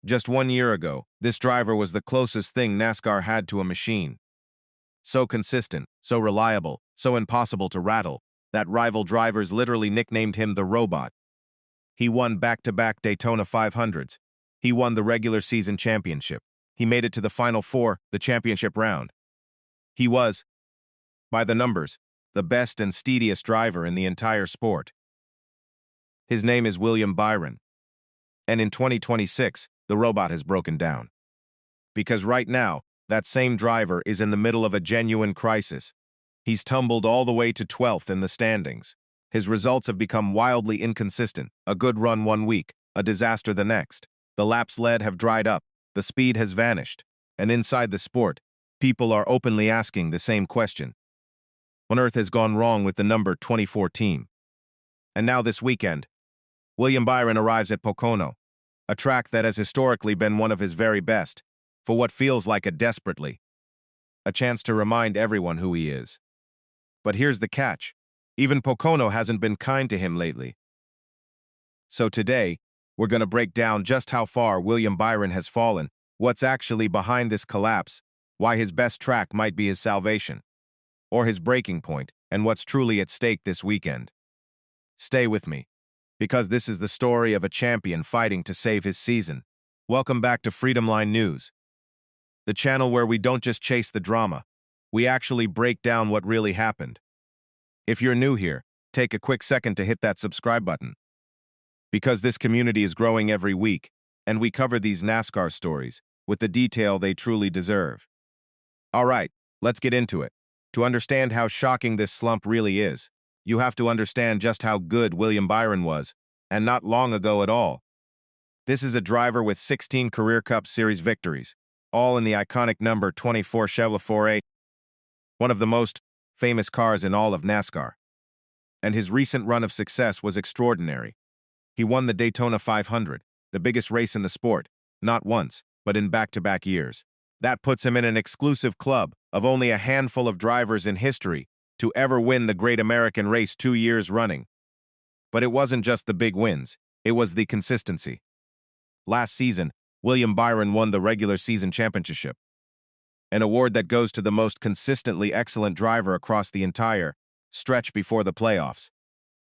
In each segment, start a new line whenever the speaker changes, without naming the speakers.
Just 1 year ago, this driver was the closest thing NASCAR had to a machine. So consistent, so reliable, so impossible to rattle, that rival drivers literally nicknamed him the Robot. He won back-to-back Daytona 500s. He won the regular season championship. He made it to the Final Four, the championship round. He was, by the numbers, the best and steadiest driver in the entire sport. His name is William Byron. And in 2026, the Robot has broken down. Because right now, that same driver is in the middle of a genuine crisis. He's tumbled all the way to 12th in the standings. His results have become wildly inconsistent. A good run 1 week, a disaster the next. The laps led have dried up, the speed has vanished. And inside the sport, people are openly asking the same question. What on earth has gone wrong with the number 24 team? And now this weekend, William Byron arrives at Pocono, a track that has historically been one of his very best, for what feels like a chance to remind everyone who he is. But here's the catch. Even Pocono hasn't been kind to him lately. So today, we're going to break down just how far William Byron has fallen, what's actually behind this collapse, why his best track might be his salvation, or his breaking point, and what's truly at stake this weekend. Stay with me, because this is the story of a champion fighting to save his season. Welcome back to Freedom Line News, the channel where we don't just chase the drama, we actually break down what really happened. If you're new here, take a quick second to hit that subscribe button. Because this community is growing every week, and we cover these NASCAR stories with the detail they truly deserve. All right, let's get into it. To understand how shocking this slump really is, you have to understand just how good William Byron was, and not long ago at all. This is a driver with 16 career Cup Series victories, all in the iconic number 24 Chevrolet, one of the most famous cars in all of NASCAR. And his recent run of success was extraordinary. He won the Daytona 500, the biggest race in the sport, not once, but in back-to-back years. That puts him in an exclusive club of only a handful of drivers in history to ever win the Great American Race 2 years running. But it wasn't just the big wins, it was the consistency. Last season, William Byron won the regular season championship, an award that goes to the most consistently excellent driver across the entire stretch before the playoffs.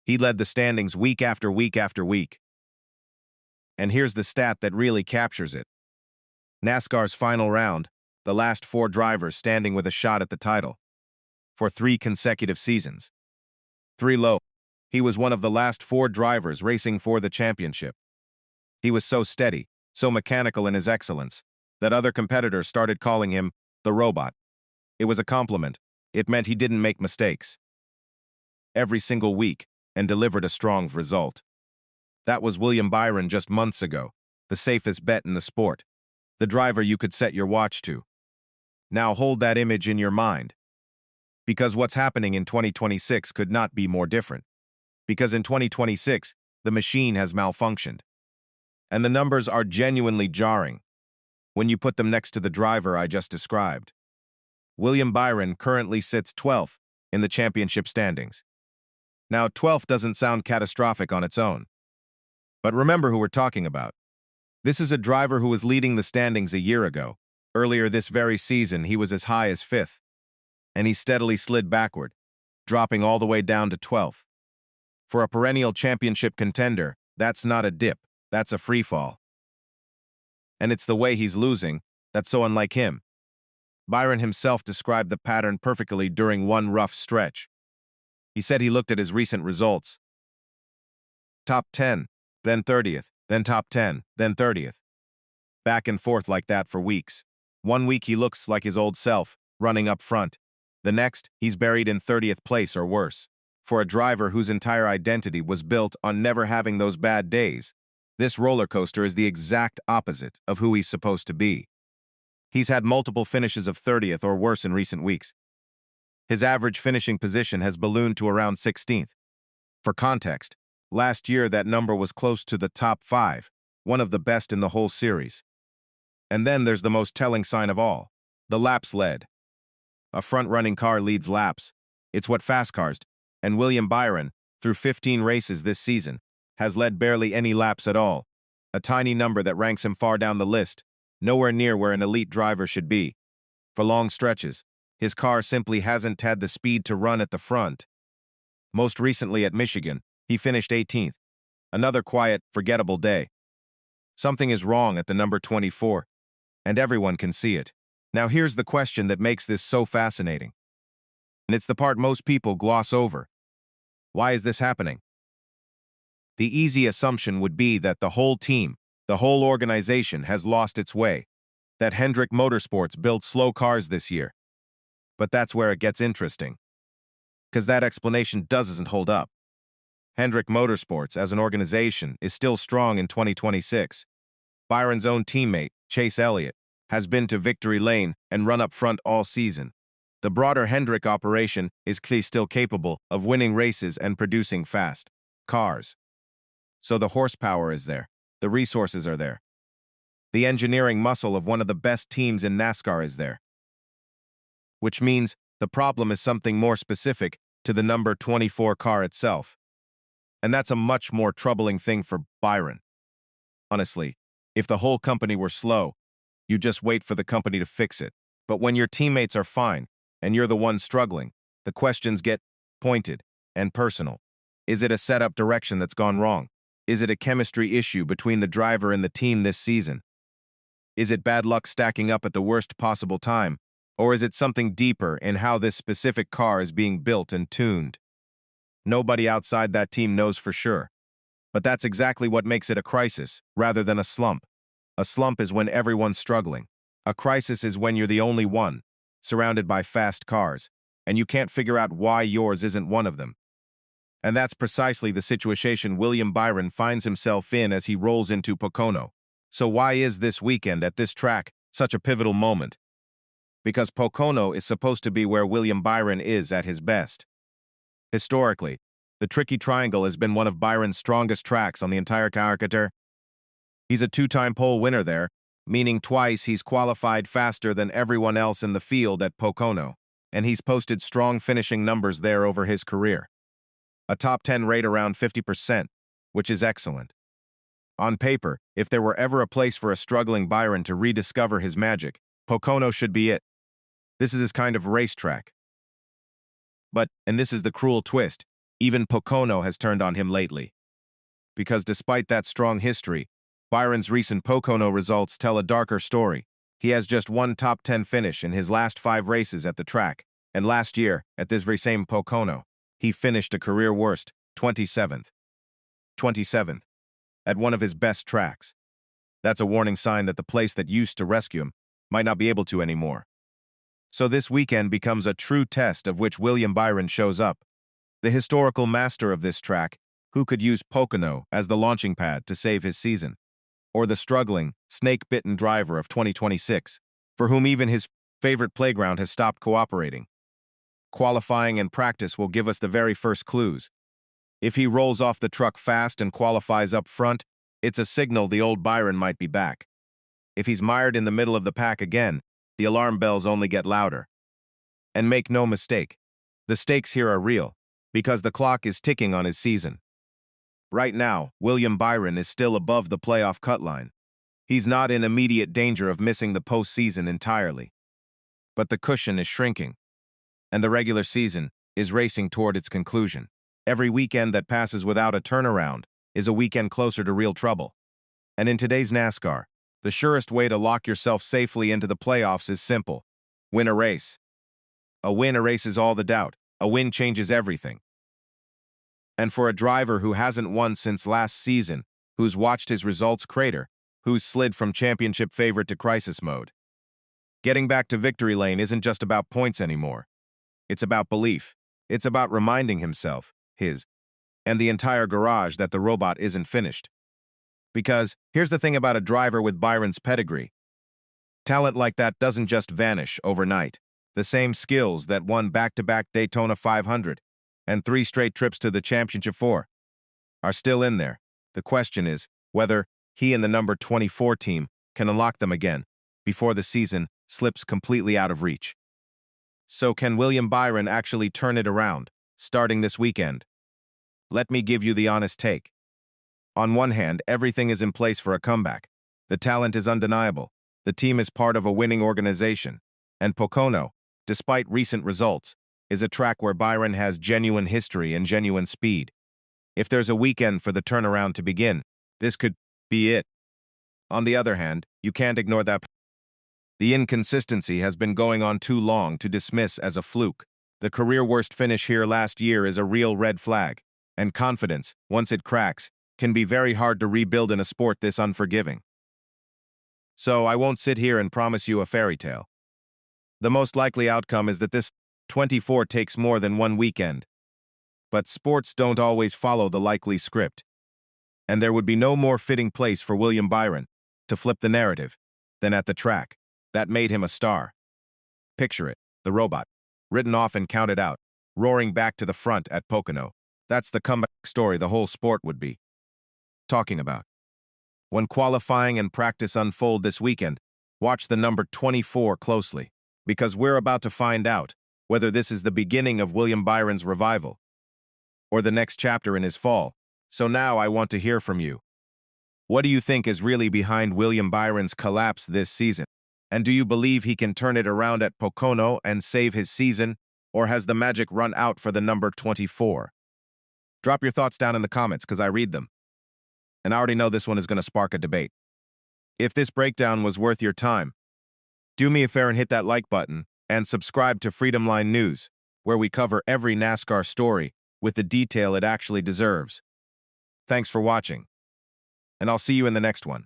He led the standings week after week after week. And here's the stat that really captures it. NASCAR's final round, the last 4 drivers standing with a shot at the title. For 3 consecutive seasons. 3 low. He was one of the last 4 drivers racing for the championship. He was so steady, so mechanical in his excellence, that other competitors started calling him the Robot. It was a compliment. It meant he didn't make mistakes. Every single week, and delivered a strong result. That was William Byron just months ago, the safest bet in the sport, the driver you could set your watch to. Now hold that image in your mind. Because what's happening in 2026 could not be more different. Because in 2026, the machine has malfunctioned. And the numbers are genuinely jarring when you put them next to the driver I just described. William Byron currently sits 12th in the championship standings. Now, 12th doesn't sound catastrophic on its own. But remember who we're talking about. This is a driver who was leading the standings a year ago. Earlier this very season, he was as high as 5th. And he steadily slid backward, dropping all the way down to 12th. For a perennial championship contender, that's not a dip, that's a free fall. And it's the way he's losing that's so unlike him. Byron himself described the pattern perfectly during one rough stretch. He said he looked at his recent results. Top 10, then 30th, then top 10, then 30th. Back and forth like that for weeks. 1 week he looks like his old self, running up front. The next, he's buried in 30th place or worse. For a driver whose entire identity was built on never having those bad days, this roller coaster is the exact opposite of who he's supposed to be. He's had multiple finishes of 30th or worse in recent weeks. His average finishing position has ballooned to around 16th. For context, last year that number was close to the top 5, one of the best in the whole series. And then there's the most telling sign of all, the laps led. A front-running car leads laps. It's what fast cars do. And William Byron, through 15 races this season, has led barely any laps at all. a tiny number that ranks him far down the list, nowhere near where an elite driver should be. For long stretches, his car simply hasn't had the speed to run at the front. Most recently at Michigan, he finished 18th. Another quiet, forgettable day. Something is wrong at the number 24, and everyone can see it. Now here's the question that makes this so fascinating. And it's the part most people gloss over. Why is this happening? The easy assumption would be that the whole team, the whole organization has lost its way, that Hendrick Motorsports built slow cars this year. But that's where it gets interesting, because that explanation doesn't hold up. Hendrick Motorsports, as an organization, is still strong in 2026. Byron's own teammate, Chase Elliott, has been to victory lane and run up front all season. The broader Hendrick operation is clearly still capable of winning races and producing fast cars. So the horsepower is there, the resources are there. The engineering muscle of one of the best teams in NASCAR is there. Which means the problem is something more specific to the number 24 car itself. And that's a much more troubling thing for Byron. Honestly, if the whole company were slow, you just wait for the company to fix it. But when your teammates are fine, and you're the one struggling, the questions get pointed and personal. Is it a setup direction that's gone wrong? Is it a chemistry issue between the driver and the team this season? Is it bad luck stacking up at the worst possible time? Or is it something deeper in how this specific car is being built and tuned? Nobody outside that team knows for sure. But that's exactly what makes it a crisis, rather than a slump. A slump is when everyone's struggling. A crisis is when you're the only one, surrounded by fast cars, and you can't figure out why yours isn't one of them. And that's precisely the situation William Byron finds himself in as he rolls into Pocono. So why is this weekend at this track such a pivotal moment? Because Pocono is supposed to be where William Byron is at his best. Historically, the Tricky Triangle has been one of Byron's strongest tracks on the entire calendar. He's a two-time pole winner there, meaning twice he's qualified faster than everyone else in the field at Pocono, and he's posted strong finishing numbers there over his career. A top 10 rate around 50%, which is excellent. On paper, if there were ever a place for a struggling Byron to rediscover his magic, Pocono should be it. This is his kind of racetrack. But, and this is the cruel twist, even Pocono has turned on him lately. Because despite that strong history, Byron's recent Pocono results tell a darker story. He has just one top 10 finish in his last 5 races at the track, and last year, at this very same Pocono, he finished a career worst, 27th. 27th. At one of his best tracks. That's a warning sign that the place that used to rescue him might not be able to anymore. So this weekend becomes a true test of which William Byron shows up. The historical master of this track, who could use Pocono as the launching pad to save his season. Or the struggling, snake-bitten driver of 2026, for whom even his favorite playground has stopped cooperating. Qualifying and practice will give us the very first clues. If he rolls off the truck fast and qualifies up front, it's a signal the old Byron might be back. If he's mired in the middle of the pack again, the alarm bells only get louder. And make no mistake, the stakes here are real, because the clock is ticking on his season. Right now, William Byron is still above the playoff cut line. He's not in immediate danger of missing the postseason entirely. But the cushion is shrinking, and the regular season is racing toward its conclusion. Every weekend that passes without a turnaround is a weekend closer to real trouble. And in today's NASCAR, the surest way to lock yourself safely into the playoffs is simple. Win a race. A win erases all the doubt. A win changes everything. And for a driver who hasn't won since last season, who's watched his results crater, who's slid from championship favorite to crisis mode, getting back to victory lane isn't just about points anymore. It's about belief. It's about reminding himself, and the entire garage that the robot isn't finished. Because here's the thing about a driver with Byron's pedigree. Talent like that doesn't just vanish overnight. The same skills that won back-to-back Daytona 500 and 3 straight trips to the championship 4 are still in there. The question is whether he and the number 24 team can unlock them again before the season slips completely out of reach. So can William Byron actually turn it around, starting this weekend? Let me give you the honest take. On one hand, everything is in place for a comeback. The talent is undeniable. The team is part of a winning organization. And Pocono, despite recent results, is a track where Byron has genuine history and genuine speed. If there's a weekend for the turnaround to begin, this could be it. On the other hand, you can't ignore that the inconsistency has been going on too long to dismiss as a fluke. The career worst finish here last year is a real red flag, and confidence, once it cracks, can be very hard to rebuild in a sport this unforgiving. So I won't sit here and promise you a fairy tale. The most likely outcome is that this 24 takes more than one weekend. But sports don't always follow the likely script. And there would be no more fitting place for William Byron to flip the narrative than at the track. That made him a star. Picture it, the robot, written off and counted out, roaring back to the front at Pocono. That's the comeback story the whole sport would be talking about. When qualifying and practice unfold this weekend, watch the number 24 closely, because we're about to find out whether this is the beginning of William Byron's revival or the next chapter in his fall. So now I want to hear from you. What do you think is really behind William Byron's collapse this season? And do you believe he can turn it around at Pocono and save his season, or has the magic run out for the number 24? Drop your thoughts down in the comments, because I read them. And I already know this one is going to spark a debate. If this breakdown was worth your time, do me a favor and hit that like button and subscribe to Freedom Line News, where we cover every NASCAR story with the detail it actually deserves. Thanks for watching, and I'll see you in the next one.